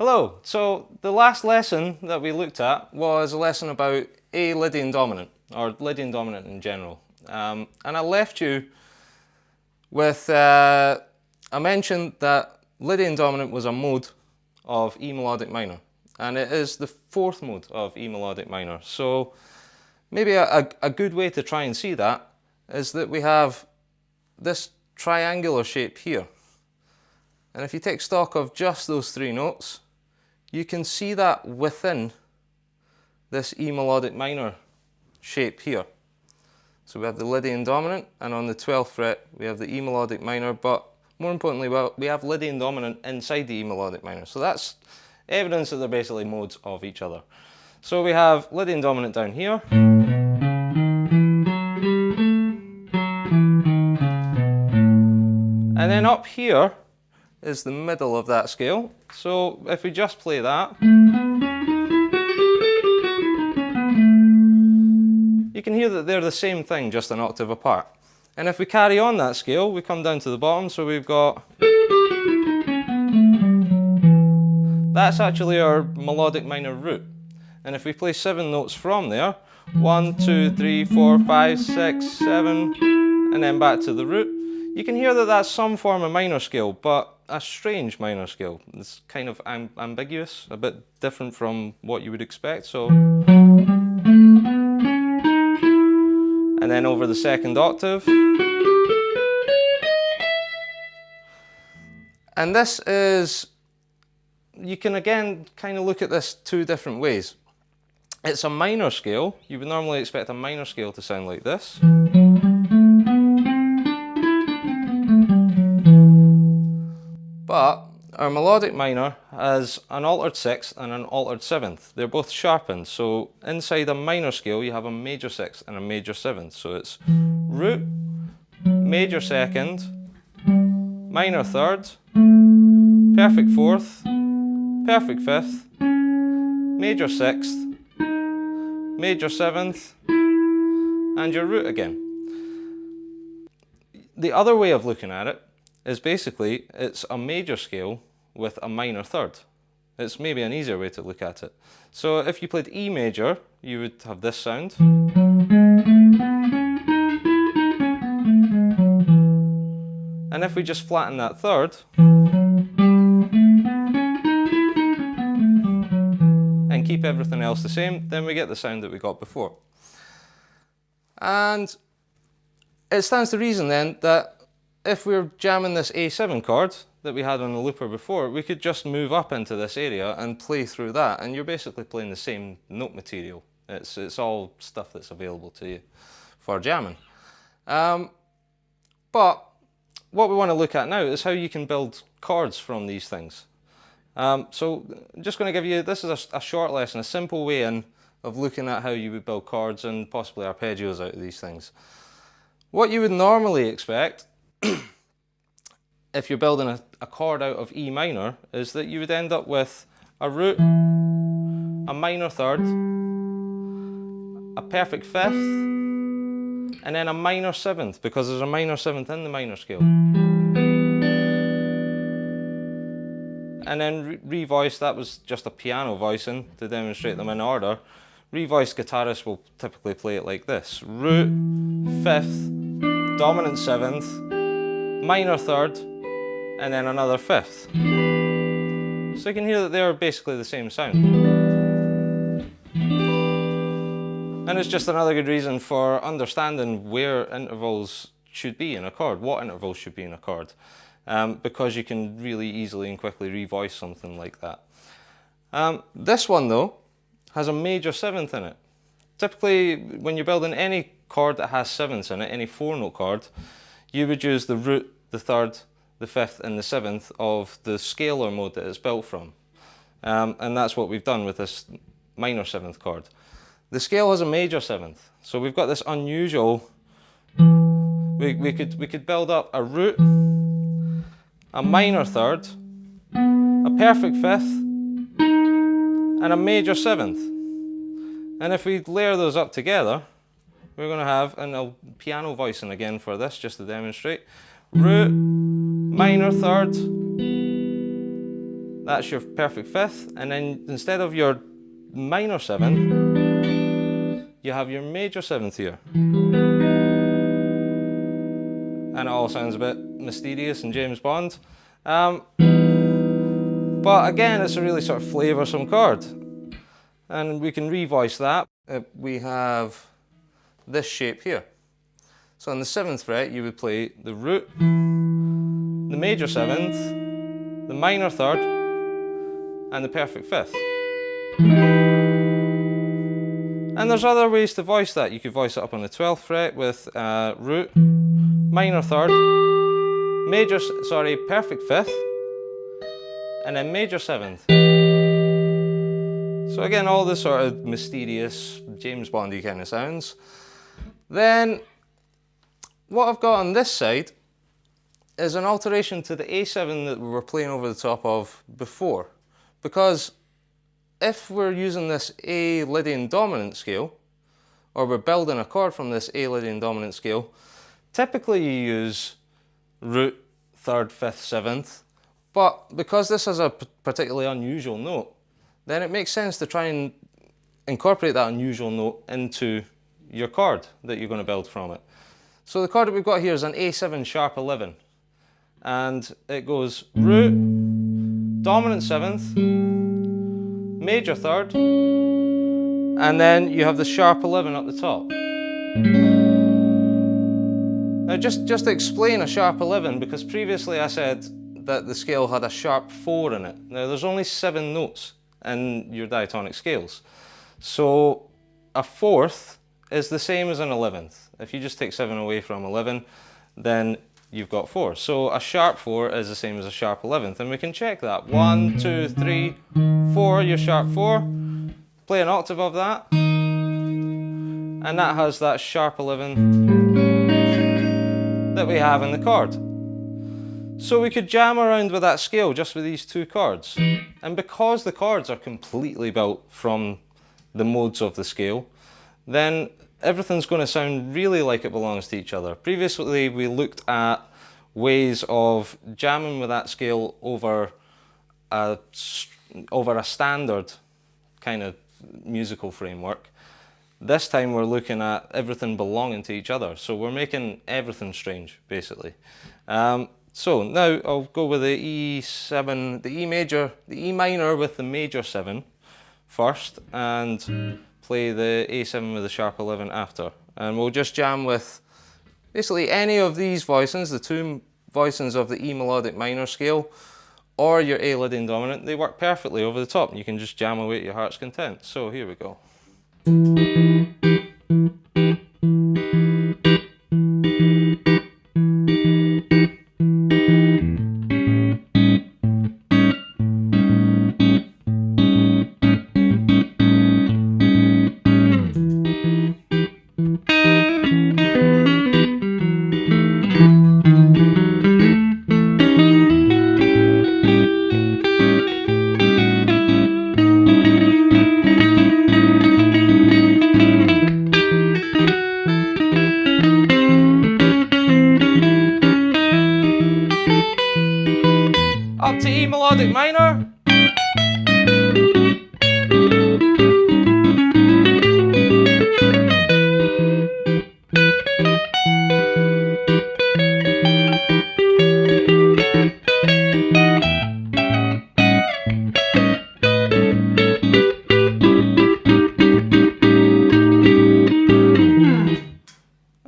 Hello, so the last lesson that we looked at was a lesson about A Lydian dominant, or Lydian dominant in general. And I left you with, I mentioned that Lydian dominant was a mode of E melodic minor, and it is the fourth mode of E melodic minor. So maybe a good way to try and see that is that we have this triangular shape here. And if you take stock of just those three notes, you can see that within this E melodic minor shape here. So we have the Lydian dominant, and on the 12th fret we have the E melodic minor, but more importantly, well, we have Lydian dominant inside the E melodic minor. So that's evidence that they're basically modes of each other. So we have Lydian dominant down here. And then up here is the middle of that scale. So if we just play that, you can hear that they're the same thing, just an octave apart. And if we carry on that scale, we come down to the bottom, so we've got... That's actually our melodic minor root. And if we play 7 notes from there, 1, 2, 3, 4, 5, 6, 7, and then back to the root, you can hear that that's some form of minor scale, but a strange minor scale. It's kind of ambiguous, a bit different from what you would expect. So, and then over the second octave. And this is, you can again kind of look at this two different ways. It's a minor scale. You would normally expect a minor scale to sound like this. But our melodic minor has an altered 6th and an altered 7th. They're both sharpened, so inside a minor scale you have a major 6th and a major 7th. So it's root, major 2nd, minor 3rd, perfect 4th, perfect 5th, major 6th, major 7th, and your root again. The other way of looking at it is basically it's a major scale with a minor 3rd. It's maybe an easier way to look at it. So if you played E major, you would have this sound. And if we just flatten that 3rd, and keep everything else the same, then we get the sound that we got before. And it stands to reason then that if we're jamming this A7 chord that we had on the looper before, we could just move up into this area and play through that, and you're basically playing the same note material. It's all stuff that's available to you for jamming. But what we want to look at now is how you can build chords from these things. So I'm just going to give you, this is a short lesson, a simple way in of looking at how you would build chords and possibly arpeggios out of these things. What you would normally expect if you're building a chord out of E minor is that you would end up with a root, a minor 3rd, a perfect 5th, and then a minor 7th, because there's a minor 7th in the minor scale. And then revoiced, that was just a piano voicing to demonstrate them in order. Revoiced guitarists will typically play it like this: root, 5th, dominant 7th, minor 3rd, and then another 5th. So you can hear that they're basically the same sound. And it's just another good reason for understanding where intervals should be in a chord, what intervals should be in a chord, because you can really easily and quickly revoice something like that. This one though has a major 7th in it. Typically when you're building any chord that has 7ths in it, any 4-note chord, you would use the root, the 3rd, the 5th and the 7th of the scalar mode that it's built from. And that's what we've done with this minor 7th chord. The scale has a major 7th, so we've got this unusual, we could build up a root, a minor 3rd, a perfect 5th, and a major 7th. And if we layer those up together, we're going to have, and I'll piano voicing again for this just to demonstrate, root, minor 3rd, That's your perfect fifth, and then instead of your minor 7, you have your major 7th here. And it all sounds a bit mysterious and James Bond. But again, it's a really sort of flavoursome chord. And we can revoice that. We have this shape here. So on the 7th fret, you would play the root, the major 7th, the minor 3rd, and the perfect 5th. And there's other ways to voice that. You could voice it up on the 12th fret with root, minor 3rd, perfect 5th, and then major 7th. So again, all this sort of mysterious, James Bondy kind of sounds. Then, what I've got on this side is an alteration to the A7 that we were playing over the top of before. Because if we're using this A Lydian dominant scale, or we're building a chord from this A Lydian dominant scale, typically you use root, 3rd, 5th, 7th, but because this has a particularly unusual note, then it makes sense to try and incorporate that unusual note into your chord that you're going to build from it. So the chord that we've got here is an A7 sharp 11, and it goes root, dominant 7th, major 3rd, and then you have the sharp 11 up the top. Now just to explain a sharp 11, because previously I said that the scale had a sharp 4 in it. Now there's only 7 notes in your diatonic scales. So a 4th is the same as an 11th. If you just take 7 away from 11, then you've got 4. So a sharp 4 is the same as a sharp 11th, and we can check that. 1, 2, 3, 4, your sharp 4. Play an octave of that, and that has that sharp 11 that we have in the chord. So we could jam around with that scale just with these two chords. And because the chords are completely built from the modes of the scale, then everything's going to sound really like it belongs to each other. Previously we looked at ways of jamming with that scale over a standard kind of musical framework. This time we're looking at everything belonging to each other, so we're making everything strange basically. So now I'll go with the E7, the E minor with the major 7 first, and play the A7 with the sharp 11 after. And we'll just jam with basically any of these voicings, the two voicings of the E melodic minor scale or your A Lydian dominant. They work perfectly over the top, and you can just jam away at your heart's content. So here we go. Up to E melodic minor.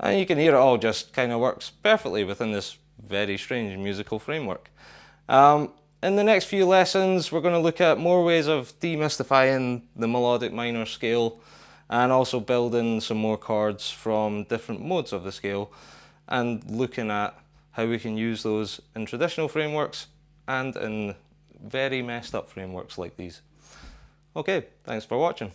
And you can hear it all just kind of works perfectly within this very strange musical framework. In the next few lessons, we're going to look at more ways of demystifying the melodic minor scale, and also building some more chords from different modes of the scale, and looking at how we can use those in traditional frameworks and in very messed up frameworks like these. Okay, thanks for watching.